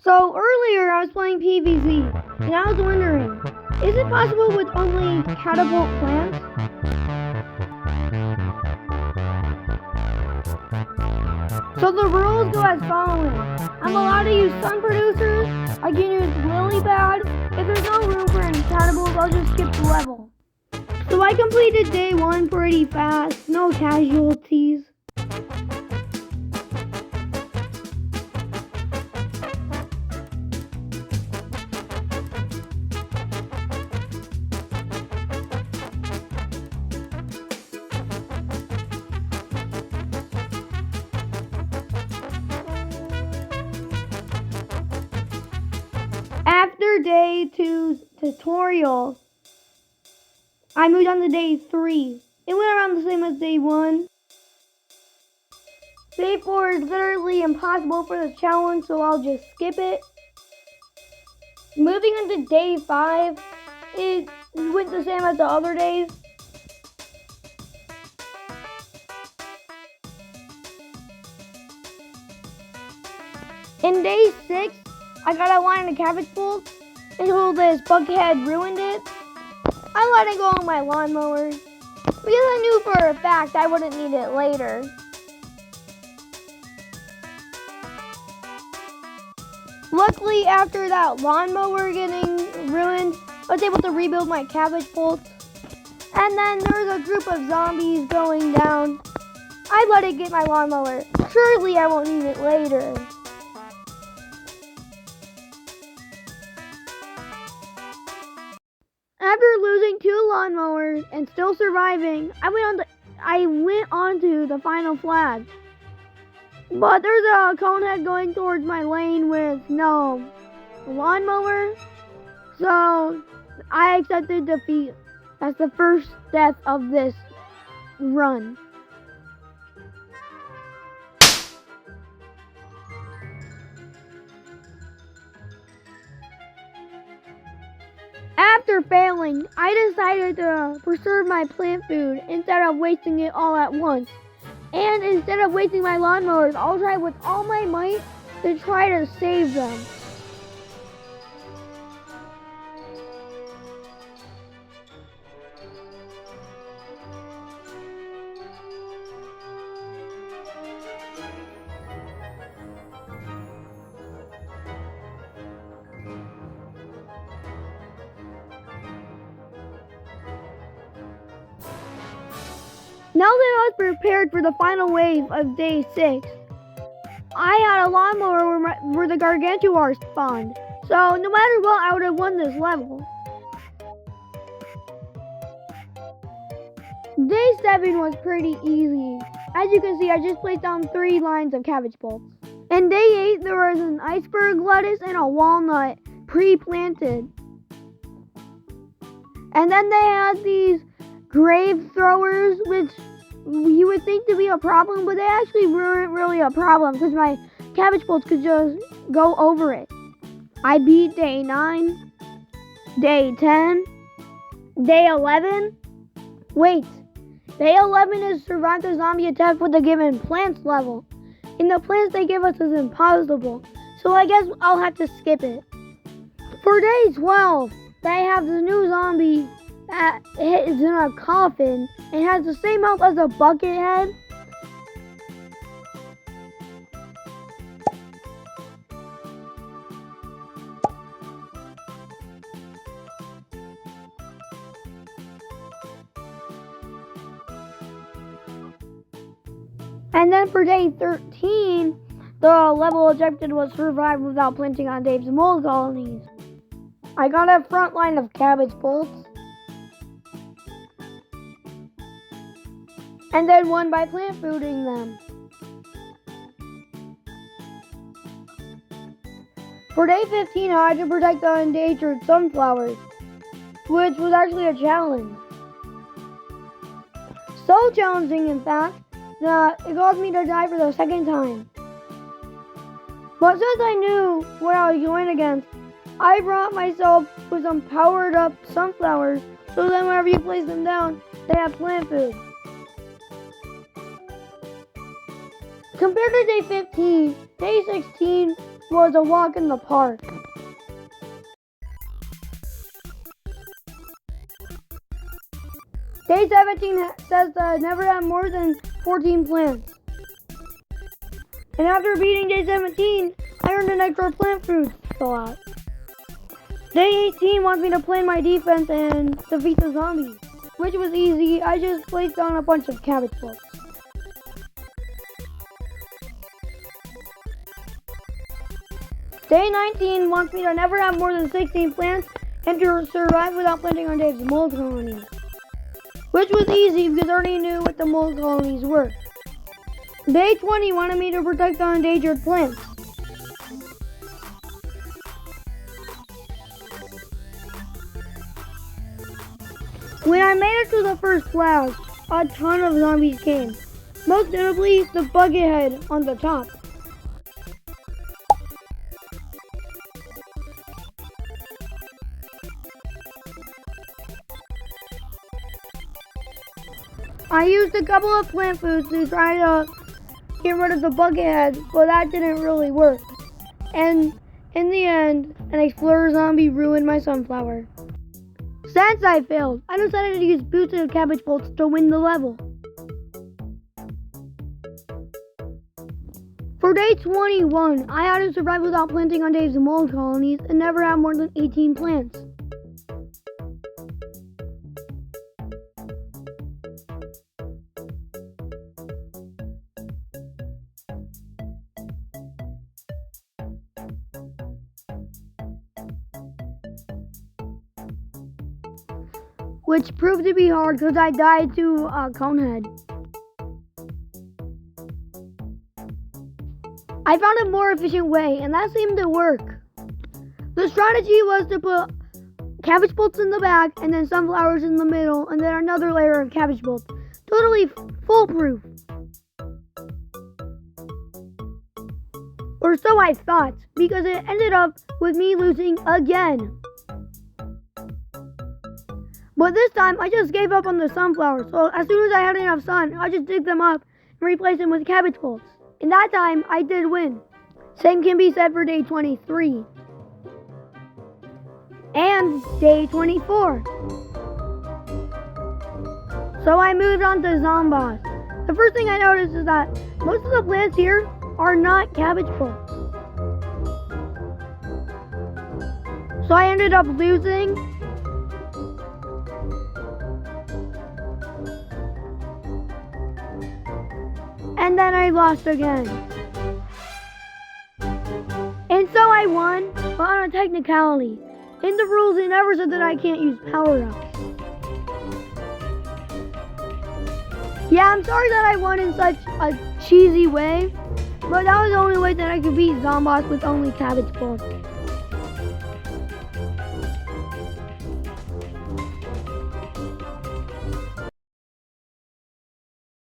So earlier I was playing PvZ, and I was wondering, is it possible with only Cata-pult plants? So the rules go as following. I'm allowed to use sun producers, I can use lily pad. If there's no room for any Cata-pults, I'll just skip the level. So I completed day 1 pretty fast, no casualties. After day 2's tutorial, I moved on to day 3. It went around the same as day 1. Day 4 is literally impossible for this challenge, so I'll just skip it. Moving on to day 5, it went the same as the other days. In day 6, I got a line of Cata-pult until this buckhead ruined it. I let it go on my lawnmower because I knew for a fact I wouldn't need it later. Luckily, after that lawnmower getting ruined, I was able to rebuild my Cata-pult. And then there was a group of zombies going down. I let it get my lawnmower. Surely I won't need it later. After losing 2 lawnmowers and still surviving, I went on to the final flag. But there's a conehead going towards my lane with no lawnmower, so I accepted defeat. That's the first death of this run. After failing, I decided to preserve my plant food instead of wasting it all at once. And instead of wasting my lawnmowers, I'll try with all my might to try to save them. Now that I was prepared for the final wave of day 6, I had a lawnmower where the Gargantuar spawned. So no matter what, I would have won this level. Day 7 was pretty easy. As you can see, I just placed down 3 lines of cabbage pulps. In day 8, there was an iceberg lettuce and a walnut pre-planted. And then they had these grave throwers, which you would think to be a problem, but they actually weren't really a problem because my cabbage pults could just go over it. I beat day 9, day 10, day 11. Wait, day 11 is survive the zombie attack with a given plants level. And the plants they give us is impossible, so I guess I'll have to skip it. For day 12, they have the new zombie that is in a coffin and has the same health as a bucket head. And then for day 13, the level objective was survive without planting on Dave's mold colonies. I got a front line of cabbage pults, and then won by plant fooding them. For day 15, I had to protect the endangered sunflowers, which was actually a challenge. So challenging, in fact, that it caused me to die for the 2nd time. But since I knew what I was going against, I brought myself with some powered up sunflowers, so then whenever you place them down, they have plant food. Compared to day 15, day 16 was a walk in the park. Day 17 says that I never had more than 14 plants. And after beating day 17, I earned an extra plant food slot. Day 18 wants me to plan my defense and defeat the zombies, which was easy. I just placed down a bunch of cabbage bolts. Day 19 wants me to never have more than 16 plants and to survive without planting on Dave's mold colonies, which was easy because I already knew what the mold colonies were. Day 20 wanted me to protect the endangered plants. When I made it to the first flash, a ton of zombies came, most notably the buckethead on the top. I used a couple of plant foods to try to get rid of the buckethead, but that didn't really work. And in the end, an explorer zombie ruined my sunflower. Since I failed, I decided to use boosted cabbage bolts to win the level. For day 21, I had to survive without planting on Dave's mold colonies and never have more than 18 plants. Which proved to be hard because I died to a conehead. I found a more efficient way, and that seemed to work. The strategy was to put cabbage bolts in the back, and then sunflowers in the middle, and then another layer of cabbage bolts. Totally foolproof. Or so I thought, because it ended up with me losing again. But this time, I just gave up on the sunflowers, so as soon as I had enough sun, I just dig them up and replace them with cabbage bolts. And that time, I did win. Same can be said for day 23. And day 24. So I moved on to Zomboss. The first thing I noticed is that most of the plants here are not cabbage bolts. So I ended up losing. And then I lost again. And so I won, but on a technicality. In the rules, it never said that I can't use power-ups. Yeah, I'm sorry that I won in such a cheesy way, but that was the only way that I could beat Zomboss with only cabbage bolts.